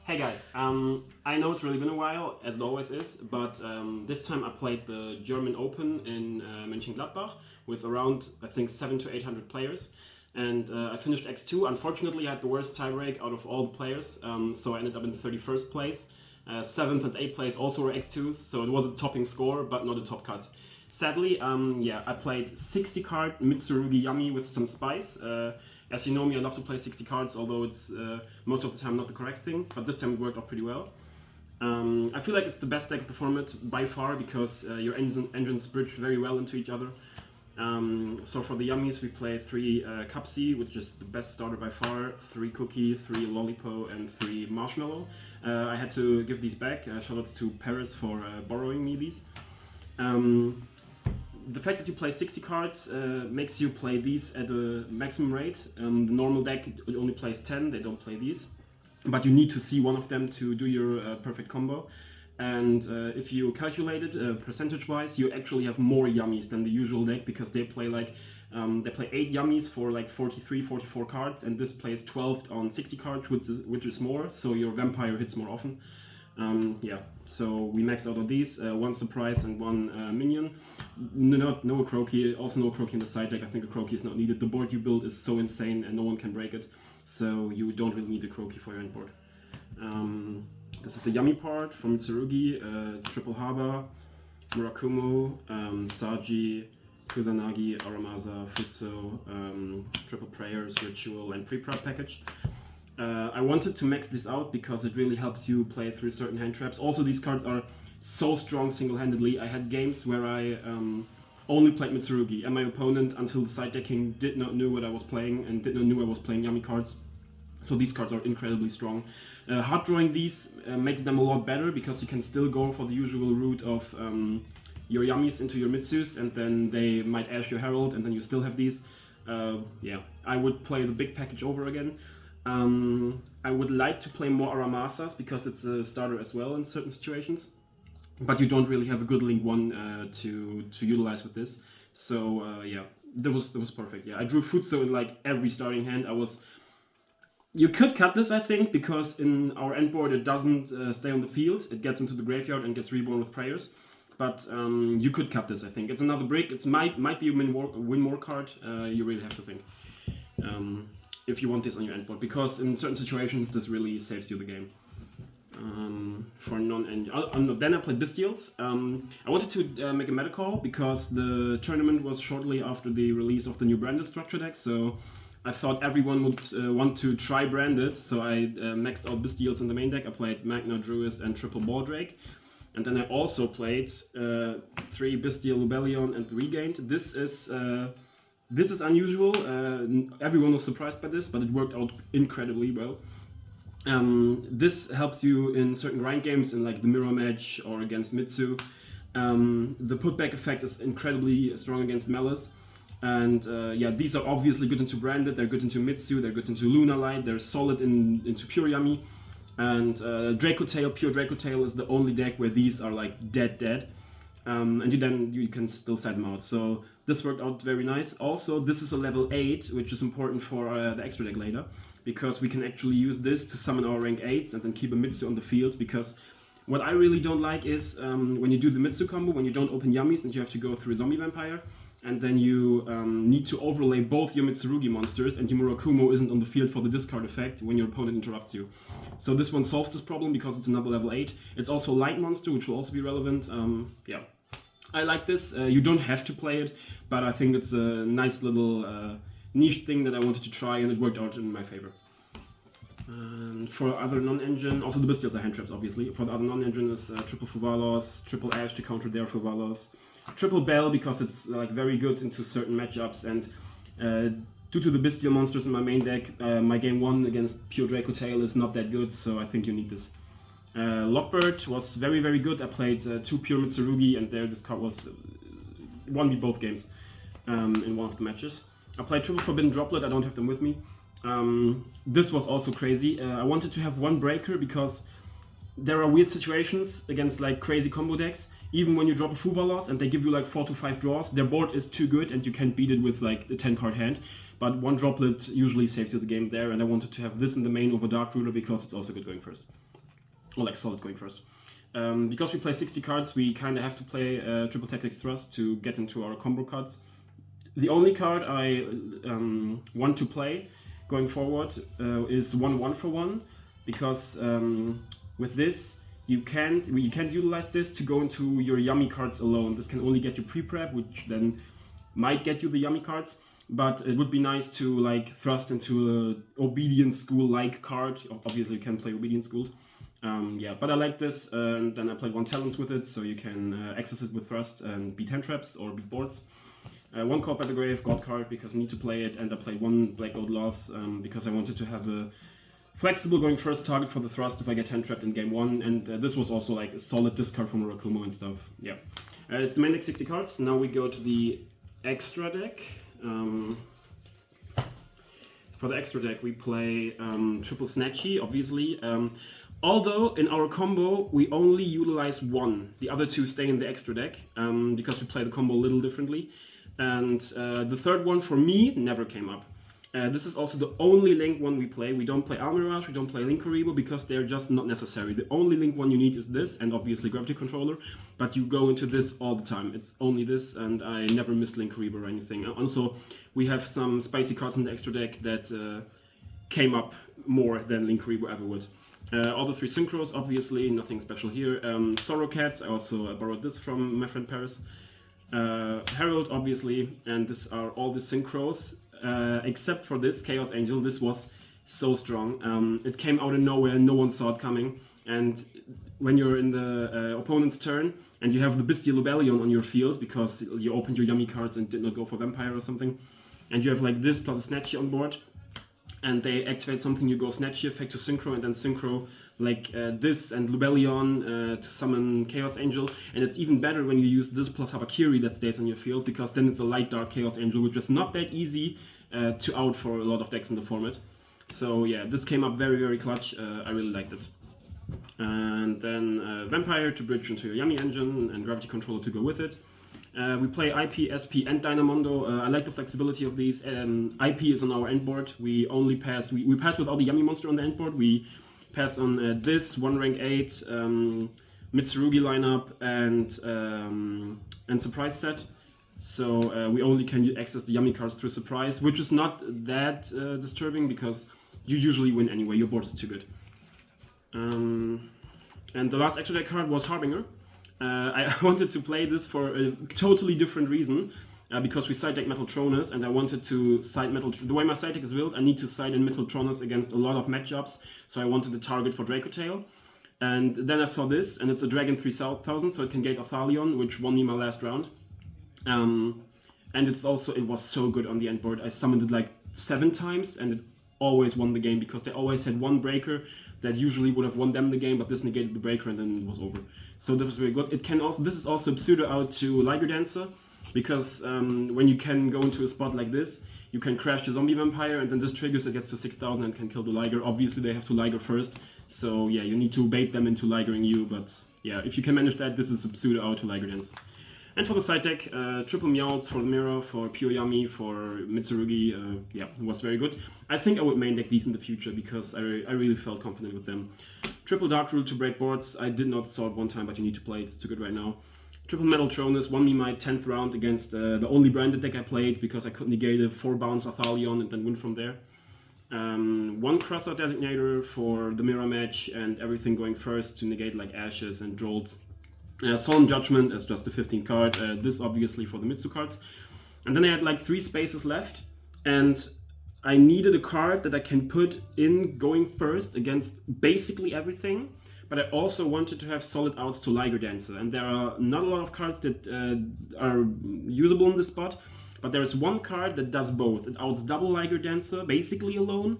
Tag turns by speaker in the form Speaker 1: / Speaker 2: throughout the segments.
Speaker 1: Hey guys, I know it's really been a while, as it always is, but this time I played the German Open in Mönchengladbach with around, I think, 700 to 800 players. And I finished X2. Unfortunately, I had the worst tiebreak out of all the players, so I ended up in 31st place. 7th and 8th place also were X2s, so it was a topping score, but not a top cut. Sadly, I played 60 card Mitsurugi Yummy with some spice. As you know me, I love to play 60 cards, although it's most of the time not the correct thing, but this time it worked out pretty well. I feel like it's the best deck of the format by far because your engines bridge very well into each other. So for the Yummies we play 3 Cupsy, which is the best starter by far, 3 Cookie, 3 Lollipo and 3 Marshmallow. I had to give these back, shoutouts to Paris for borrowing me these. The fact that you play 60 cards makes you play these at a maximum rate. The normal deck only plays 10, they don't play these. But you need to see one of them to do your perfect combo. And if you calculate it percentage-wise, you actually have more Yummies than the usual deck because they play like they play 8 Yummies for like 43, 44 cards, and this plays 12 on 60 cards, which is more. So your Vampire hits more often. So we maxed out on these, 1 surprise and 1 minion. No Croaky, also no Croaky in the side deck. I think a Croaky is not needed. The board you build is so insane and no one can break it, so you don't really need a Croaky for your end board. This is the Yummy part from Mitsurugi, Triple Harbor, Murakumo, Saji, Kusanagi, Aramasa, Futso, Triple Prayers, Ritual and Pre-Prep package. I wanted to max this out because it really helps you play through certain hand traps. Also, these cards are so strong single-handedly. I had games where I only played Mitsurugi, and my opponent, until the side decking, did not know what I was playing and did not know I was playing Yummy cards. So these cards are incredibly strong. Hard drawing these makes them a lot better because you can still go for the usual route of your Yummies into your Mitsus, and then they might ash your Herald, and then you still have these. I would play the big package over again. I would like to play more Aramasas because it's a starter as well in certain situations, but you don't really have a good link 1 to utilize with this. So that was perfect. I drew Futso in like every starting hand. You could cut this, I think, because in our end board it doesn't stay on the field. It gets into the graveyard and gets reborn with prayers. But you could cut this, I think. It's another brick. It might be a win more card. You really have to think. If you want this on your end board, because in certain situations this really saves you the game. For non-engine. Then I played Bystials. I wanted to make a meta call because the tournament was shortly after the release of the new branded structure deck, so I thought everyone would want to try branded, so I maxed out Bystials in the main deck. I played Magna, Druid and Triple Baldrake. And then I also played 3 Bystial, Lubellion and Regained. This is unusual. Everyone was surprised by this, but it worked out incredibly well. This helps you in certain grind games in like the mirror match or against Mitsu. The putback effect is incredibly strong against Maliss. And these are obviously good into Branded, they're good into Mitsu, they're good into Lunalight, they're solid into Pure Yummy. And Dracotail, Pure Dracotail is the only deck where these are like dead. And you can still set them out. So this worked out very nice. Also, this is a level 8, which is important for the extra deck later, because we can actually use this to summon our rank 8s and then keep a Mitsu on the field. Because what I really don't like is when you do the Mitsu combo, when you don't open Yummies and you have to go through a Zombie Vampire, and then you need to overlay both your Mitsurugi monsters, and your Murakumo isn't on the field for the discard effect when your opponent interrupts you. So this one solves this problem because it's another level 8. It's also a light monster, which will also be relevant. I like this. You don't have to play it, but I think it's a nice little niche thing that I wanted to try, and it worked out in my favor. And for other non-engine, also the Bystials are hand traps, obviously. For the other non-engine is Triple Fuvalos, Triple Ash to counter their Fuvalos, Triple Bell because it's like very good into certain matchups, and due to the Bystial monsters in my main deck, my game 1 against Pure Dracotail is not that good, so I think you need this. Lockbird was very, very good. I played 2 Pure Mitsurugi, and this card won me both games in one of the matches. I played Triple Forbidden Droplet, I don't have them with me. This was also crazy. I wanted to have 1 breaker because there are weird situations against like crazy combo decks. Even when you drop a Fuvalos and they give you like 4 to 5 draws, their board is too good and you can't beat it with like a 10 card hand. But 1 droplet usually saves you the game there, and I wanted to have this in the main over Dark Ruler because it's also good going first. or like solid going first. Because we play 60 cards, we kind of have to play Triple Tactics Thrust to get into our combo cards. The only card I want to play going forward is 1 for 1, because with this you can't utilize this to go into your Yummy cards alone. This can only get you pre-prep, which then might get you the Yummy cards, but it would be nice to like thrust into a Obedience School-like card. Obviously you can play Obedience School. Yeah, but I like this, and then I played 1 Talents with it, so you can access it with Thrust and beat hand traps or beat boards. 1 Caught by the Grave, God card, because I need to play it, and I played 1 Black Gold Loves, because I wanted to have a flexible going first target for the Thrust if I get hand trapped in game 1, and this was also like a solid discard from Murakumo and stuff. Yeah, it's the main deck 60 cards. Now we go to the extra deck. For the extra deck we play Triple Snatchy, obviously. Although in our combo we only utilize 1, the other 2 stay in the extra deck, because we play the combo a little differently. And the third one for me never came up. This is also the only Link one we play. We don't play Almirage, we don't play Linkuriboh, because they're just not necessary. The only Link one you need is this, and obviously Gravity Controller, but you go into this all the time. It's only this, and I never miss Linkuriboh or anything. Also, we have some spicy cards in the extra deck that came up more than Linkuriboh ever would. All the 3 synchros, obviously, nothing special here. Sorrow Cat, I also borrowed this from my friend Paris. Herald, obviously, and these are all the synchros, except for this Chaos Angel. This was so strong. It came out of nowhere, no one saw it coming, and when you're in the opponent's turn and you have the Bystial Rebellion on your field because you opened your Yummy cards and did not go for Vampire or something, and you have like this plus a Snatchy on board, and they activate something, you go Snatchy effect to Synchro, and then Synchro like this and Lubellion to summon Chaos Angel. And it's even better when you use this plus Habakiri that stays on your field, because then it's a light dark Chaos Angel, which is not that easy to out for a lot of decks in the format. So yeah, this came up very, very clutch. I really liked it. And then Vampire to bridge into your Yummy engine, and Gravity Controller to go with it. We play IP, SP, and Dynamondo. I like the flexibility of these. IP is on our end board. We only pass. We pass with all the Yummy monster on the end board. We pass on this 1 rank 8 Mitsurugi lineup and surprise set. So we only can access the Yummy cards through surprise, which is not that disturbing because you usually win anyway. Your board is too good. And the last extra deck card was Harbinger. I wanted to play this for a totally different reason, because we side deck Metaltronus, and I wanted to side the way my side deck is built, I need to side in Metaltronus against a lot of matchups, so I wanted to target for Dracotail. And then I saw this, and it's a Dragon 3000, so it can gate Athalion, which won me my last round. And it was so good on the end board. I summoned it like 7 times, and it always won the game, because they always had one breaker that usually would have won them the game, but this negated the breaker and then it was over. So that was very good. This is also a pseudo out to Liger Dancer, because when you can go into a spot like this, you can crash the Zombie Vampire, and then this triggers, it gets to 6000 and can kill the Liger. Obviously they have to Liger first, so yeah, you need to bait them into Ligering you, but yeah, if you can manage that, this is a pseudo out to Liger Dancer. And for the side deck, triple Meowths for the Mirror, for Pure Yummy, for Mitsurugi, yeah, it was very good. I think I would main deck these in the future, because I really felt confident with them. Triple Dark Rule to break boards. I did not saw it one time, but you need to play it. It's too good right now. Triple Metaltronus won me my 10th round against the only branded deck I played, because I could negate a 4-bounce Athalion and then win from there. 1 Crossout Designator for the Mirror match, and everything going first to negate like Ashes and Jolts. Solemn Judgment as just the 15th card, this obviously for the Mitsu cards. And then I had like 3 spaces left, and I needed a card that I can put in going first against basically everything, but I also wanted to have solid outs to Liger Dancer, and there are not a lot of cards that are usable in this spot, but there is one card that does both. It outs double Liger Dancer, basically alone,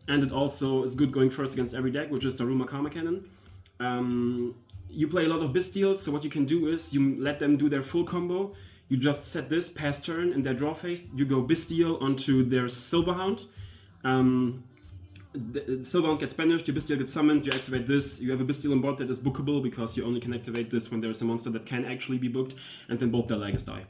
Speaker 1: and it also is good going first against every deck, which is Daruma Karma Cannon. You play a lot of Bystials, so what you can do is you let them do their full combo. You just set this, pass turn, in their draw phase. You go Bystial onto their Silverhound. The Silverhound gets banished, your Bystial gets summoned, you activate this. You have a Bystial on board that is bookable, because you only can activate this when there's a monster that can actually be booked, and then both their Ligers die.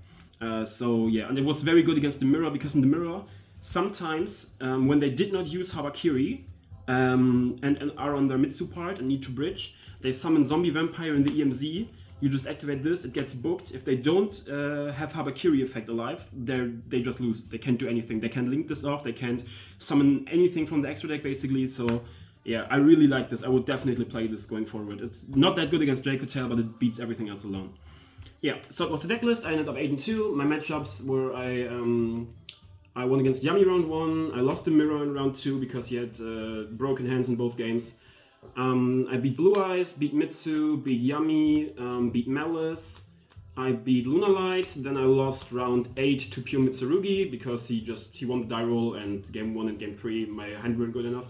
Speaker 1: So yeah, and it was very good against the Mirror, because in the Mirror, sometimes when they did not use Habakiri, and are on their Mitsu part and need to bridge. They summon Zombie Vampire in the EMZ. You just activate this, it gets booked. If they don't have Habakiri effect alive, they just lose. They can't do anything. They can't link this off. They can't summon anything from the extra deck, basically. So, yeah, I really like this. I would definitely play this going forward. It's not that good against Dracotail, but it beats everything else alone. Yeah, so it was the deck list. I ended up 8-2. My matchups were I won against Yummy round 1. I lost to Mirror in round 2 because he had broken hands in both games. I beat Blue Eyes, beat Mitsu, beat Yummy, beat Maliss. I beat Lunalight. Then I lost round 8 to pure Mitsurugi because he won the die roll, and game 1 and game 3 my hand weren't good enough.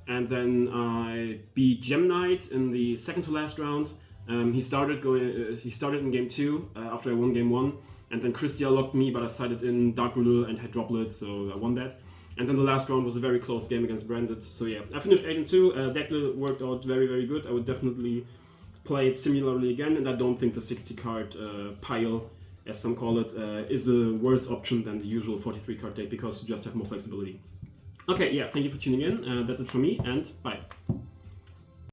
Speaker 1: And then I beat Gem Knight in the second to last round. He started in game 2 after I won game 1, and then Bystial locked me, but I sided in Dark Rule and had Droplet, so I won that. And then the last round was a very close game against Branded. So yeah, I finished 8-2. Deck worked out very, very good. I would definitely play it similarly again, and I don't think the 60 card pile, as some call it, is a worse option than the usual 43 card deck because you just have more flexibility. Okay, yeah, thank you for tuning in. That's it from me, and bye.